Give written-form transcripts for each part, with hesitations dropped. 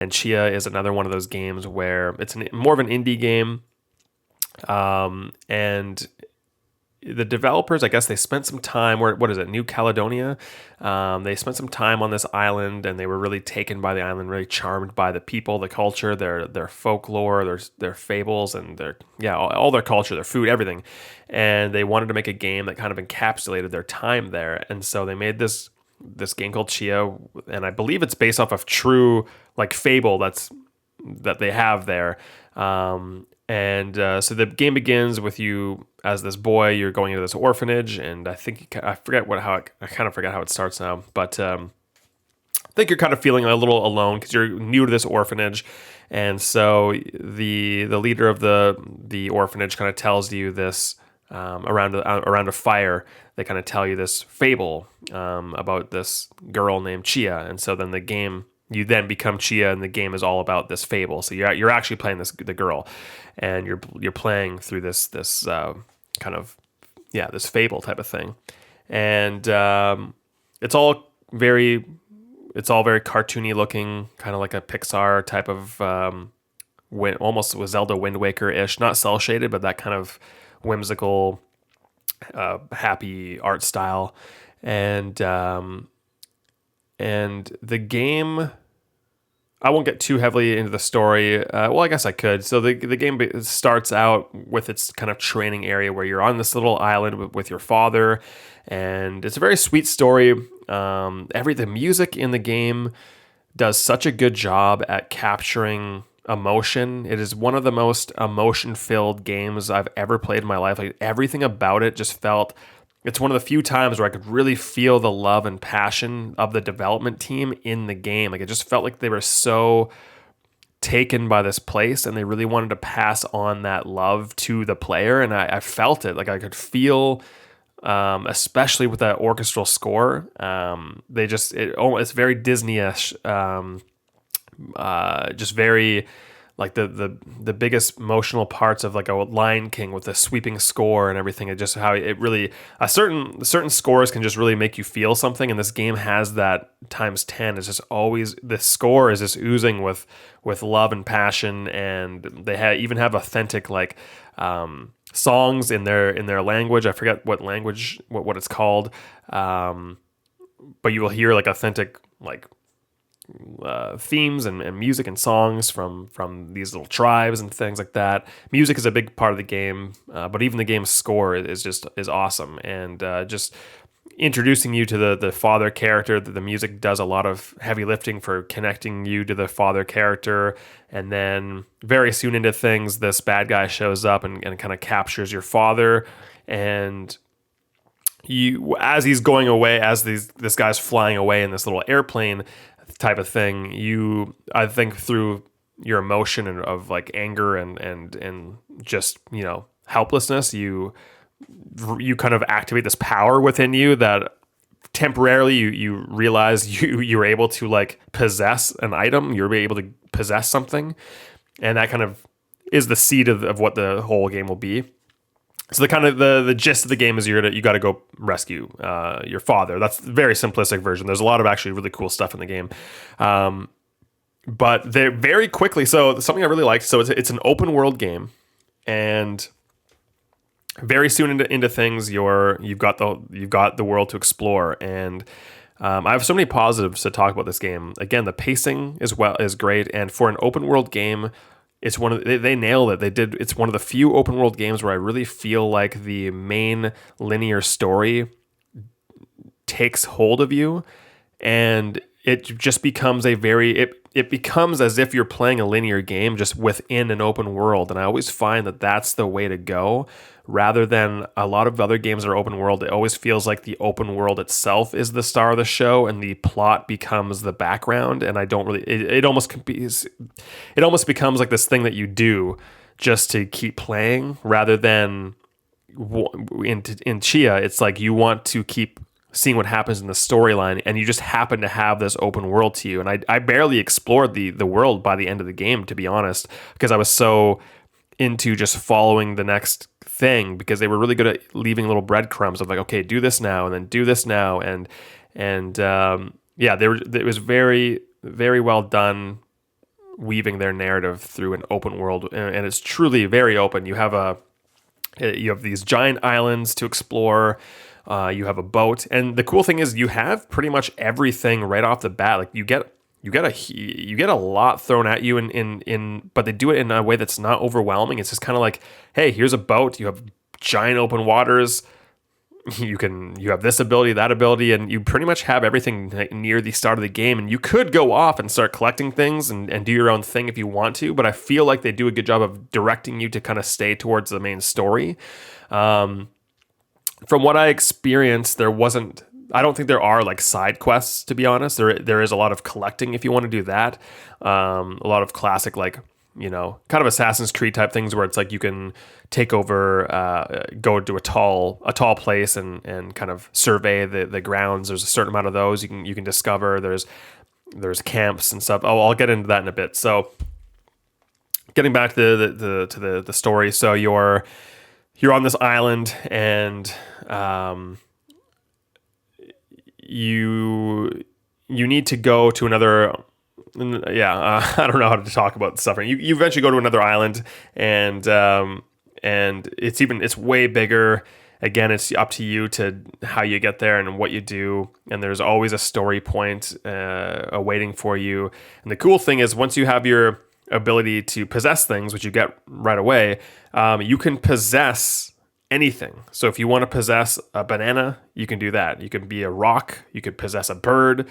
And Chia is another one of those games where it's more of an indie game. And the developers, I guess they spent some time what is it, New Caledonia? They spent some time on this island, and they were really taken by the island, really charmed by the people, the culture, their folklore, their fables, and all their culture, their food, everything. And they wanted to make a game that kind of encapsulated their time there, and so they made this game called Chia, and I believe it's based off of true like fable that they have there. So the game begins with you as this boy. You're going into this orphanage, and I kind of forget how it starts now, but I think you're kind of feeling a little alone because you're new to this orphanage, and so the leader of the orphanage kind of tells you this around a fire. They kind of tell you this fable about this girl named Chia, and so then you then become Chia, and the game is all about this fable. So you're actually playing the girl, and you're playing through this kind of this fable type of thing, and it's all very cartoony looking, kind of like a Pixar type of almost was Zelda Wind Waker ish, not cel shaded, but that kind of whimsical, happy art style, and the game. I won't get too heavily into the story. Well, I guess I could. So the game starts out with its kind of training area where you're on this little island with your father, and it's a very sweet story. The music in the game does such a good job at capturing emotion. It is one of the most emotion-filled games I've ever played in my life. Like everything about it just felt. It's one of the few times where I could really feel the love and passion of the development team in the game. Like it just felt like they were so taken by this place, and they really wanted to pass on that love to the player. And I felt it. Like I could feel, especially with that orchestral score. It's very Disney-ish. Just very. Like the biggest emotional parts of like a Lion King with the sweeping score and everything. It just how it really certain scores can just really make you feel something, and this game has that times 10. It's just always the score is just oozing with love and passion, and they even have authentic like songs in their language. I forget what language what it's called, but you will hear like authentic like themes and music and songs from these little tribes and things like that. Music is a big part of the game, but even the game's score is awesome, and just introducing you to the father character. The music does a lot of heavy lifting for connecting you to the father character, and then very soon into things, this bad guy shows up and kind of captures your father, and as he's going away, this guy's flying away in this little airplane type of thing, I think through your emotion of like anger and just helplessness, you kind of activate this power within you that temporarily you realize you're able to like possess an item, you're able to possess something, and that kind of is the seed of what the whole game will be. So the gist of the game is you got to go rescue your father. That's the very simplistic version. There's a lot of actually really cool stuff in the game, but they very quickly. So something I really liked. So it's an open world game, and very soon into things, you've got the world to explore, and I have so many positives to talk about this game. Again, the pacing is great, and for an open world game. It's they nailed it. It's one of the few open world games where I really feel like the main linear story takes hold of you, and it just becomes it becomes as if you're playing a linear game just within an open world. And I always find that that's the way to go, rather than a lot of other games that are open world. It always feels like the open world itself is the star of the show, and the plot becomes the background. And I don't really. It almost becomes like this thing that you do just to keep playing, rather than in Chia. It's like you want to keep seeing what happens in the storyline, and you just happen to have this open world to you. And I barely explored the world by the end of the game, to be honest, because I was so into just following the next thing, because they were really good at leaving little breadcrumbs of like, okay, do this now, and then do this now, it was very, very well done weaving their narrative through an open world, and it's truly very open. You have these giant islands to explore. You have a boat, and the cool thing is you have pretty much everything right off the bat. Like you get a lot thrown at you but they do it in a way that's not overwhelming. It's just kind of like, hey, here's a boat. You have giant open waters. You have this ability, that ability, and you pretty much have everything near the start of the game. And you could go off and start collecting things and do your own thing if you want to, but I feel like they do a good job of directing you to kind of stay towards the main story. From what I experienced, I don't think there are like side quests, to be honest. There is a lot of collecting if you want to do that. A lot of classic, like, kind of Assassin's Creed type things where it's like you can take over, go to a tall place and kind of survey the grounds. There's a certain amount of those you can discover. There's camps and stuff. I'll get into that in a bit. So getting back to the story. So you're on this island and you need to go to another. I don't know how to talk about the suffering. You eventually go to another island, and it's way bigger. Again, it's up to you to how you get there and what you do. And there's always a story point awaiting for you. And the cool thing is, once you have your ability to possess things, which you get right away, you can possess anything. So if you want to possess a banana, you can do that. You can be a rock. You could possess a bird.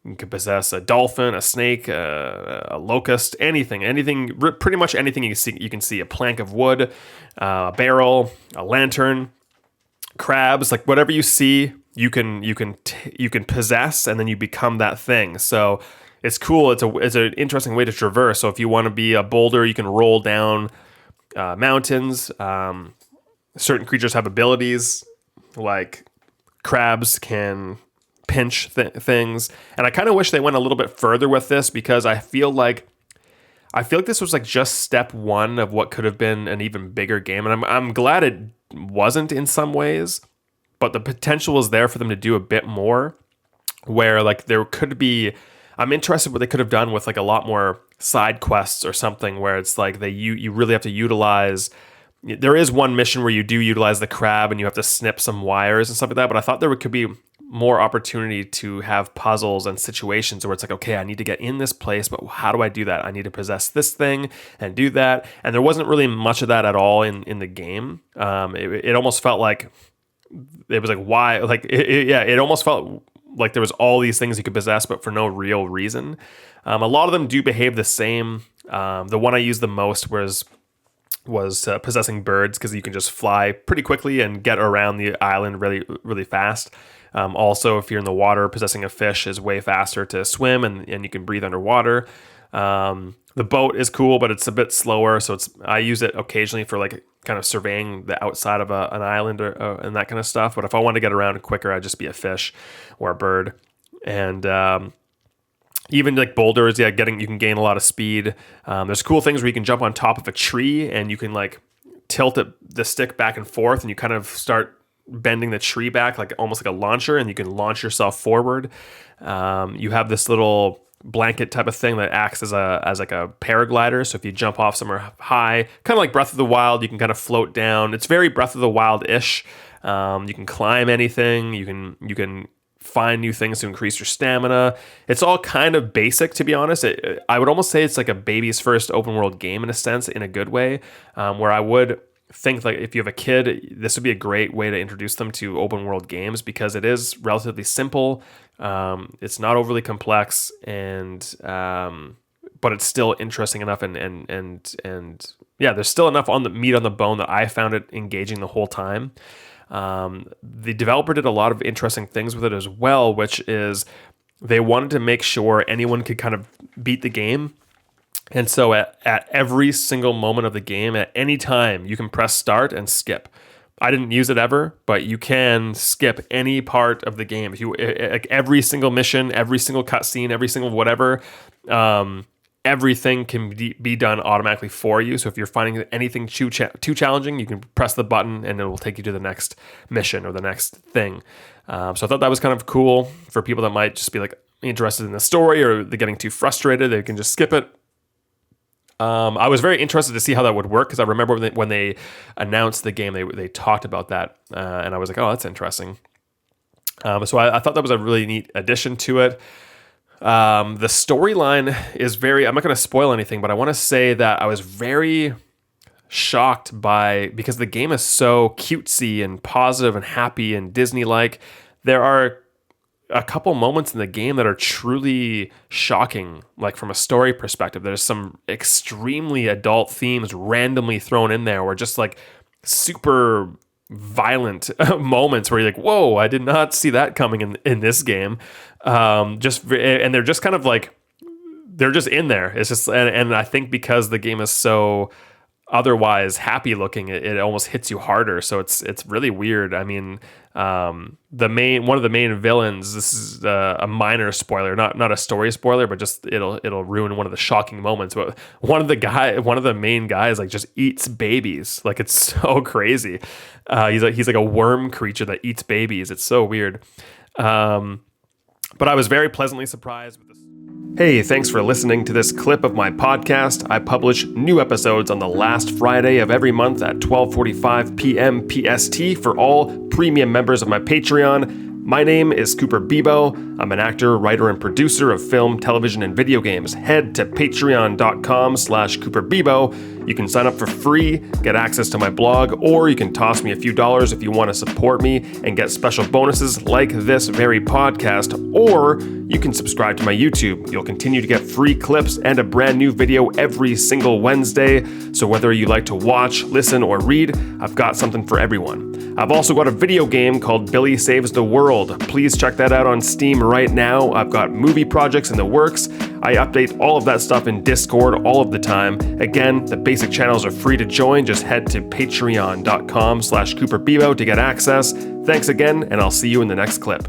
You can possess a dolphin, a snake, a locust, anything, pretty much anything you can see. A plank of wood, a barrel, a lantern, crabs, like whatever you see, you can possess, and then you become that thing. So it's cool. It's an interesting way to traverse. So if you want to be a boulder, you can roll down mountains. Certain creatures have abilities, like crabs can pinch things, and I kind of wish they went a little bit further with this, because I feel like this was like just step one of what could have been an even bigger game, and I'm glad it wasn't in some ways, but the potential is there for them to do a bit more, where like there could be. I'm interested what they could have done with like a lot more side quests or something, where it's like you really have to utilize. There is one mission where you do utilize the crab and you have to snip some wires and stuff like that, but I thought there could be more opportunity to have puzzles and situations where it's like, okay, I need to get in this place, but how do I do that? I need to possess this thing and do that. And there wasn't really much of that at all in the game. It almost felt like it was like, why? Like, it almost felt like there was all these things you could possess, but for no real reason. A lot of them do behave the same. The one I used the most was possessing birds, because you can just fly pretty quickly and get around the island really, really fast. Also, if you're in the water, possessing a fish is way faster to swim, and you can breathe underwater. The boat is cool, but it's a bit slower, so I use it occasionally for like kind of surveying the outside of an island and that kind of stuff. But if I want to get around quicker, I'd just be a fish or a bird. And even like boulders, you can gain a lot of speed. There's cool things where you can jump on top of a tree and you can like tilt the stick back and forth, and you kind of start bending the tree back like almost like a launcher, and you can launch yourself forward. You have this little blanket type of thing that acts as like a paraglider. So if you jump off somewhere high, kind of like Breath of the Wild, you can kind of float down. It's very Breath of the Wild-ish. You can climb anything. You can find new things to increase your stamina. It's all kind of basic, to be honest. I would almost say it's like a baby's first open world game in a sense, in a good way, where I would think like if you have a kid, this would be a great way to introduce them to open world games, because it is relatively simple. It's not overly complex, and but it's still interesting enough, and yeah, there's still enough on the meat on the bone that I found it engaging the whole time. The developer did a lot of interesting things with it as well, which is they wanted to make sure anyone could kind of beat the game. And so at every single moment of the game, at any time, you can press start and skip. I didn't use it ever, but you can skip any part of the game. If you like every single mission, every single cutscene, every single whatever, everything can be done automatically for you. So if you're finding anything too challenging, you can press the button and it will take you to the next mission or the next thing. So I thought that was kind of cool for people that might just be like interested in the story, or they're getting too frustrated. They can just skip it. I was very interested to see how that would work because I remember when they announced the game, they talked about that, and I was like, oh, that's interesting. So I thought that was a really neat addition to it. The storyline is I'm not going to spoil anything, but I want to say that I was very shocked because the game is so cutesy and positive and happy and Disney-like. There are a couple moments in the game that are truly shocking, like from a story perspective. There's some extremely adult themes randomly thrown in there, or just like super violent moments where you're like, whoa, I did not see that coming in this game. And they're just kind of like, they're just in there. It's just, and I think because the game is so otherwise happy looking, it almost hits you harder. So it's really weird. I mean, one of the main villains, this is a minor spoiler, not a story spoiler, but just it'll ruin one of the shocking moments. But one of the main guys like just eats babies. Like, it's so crazy. He's like a worm creature that eats babies. It's so weird. But I was very pleasantly surprised with this. Hey, thanks for listening to this clip of my podcast. I publish new episodes on the last Friday of every month at 12:45 p.m. PST for all premium members of my Patreon. My name is Cooper Bebo. I'm an actor, writer, and producer of film, television, and video games. Head to patreon.com/CooperBebo. You can sign up for free, get access to my blog, or you can toss me a few dollars if you want to support me and get special bonuses like this very podcast, or you can subscribe to my YouTube. You'll continue to get free clips and a brand new video every single Wednesday. So whether you like to watch, listen, or read, I've got something for everyone. I've also got a video game called Billy Saves the World. Please check that out on Steam right now. I've got movie projects in the works. I update all of that stuff in Discord all of the time. Again, the basic channels are free to join. Just head to patreon.com/CooperBebo to get access. Thanks again, and I'll see you in the next clip.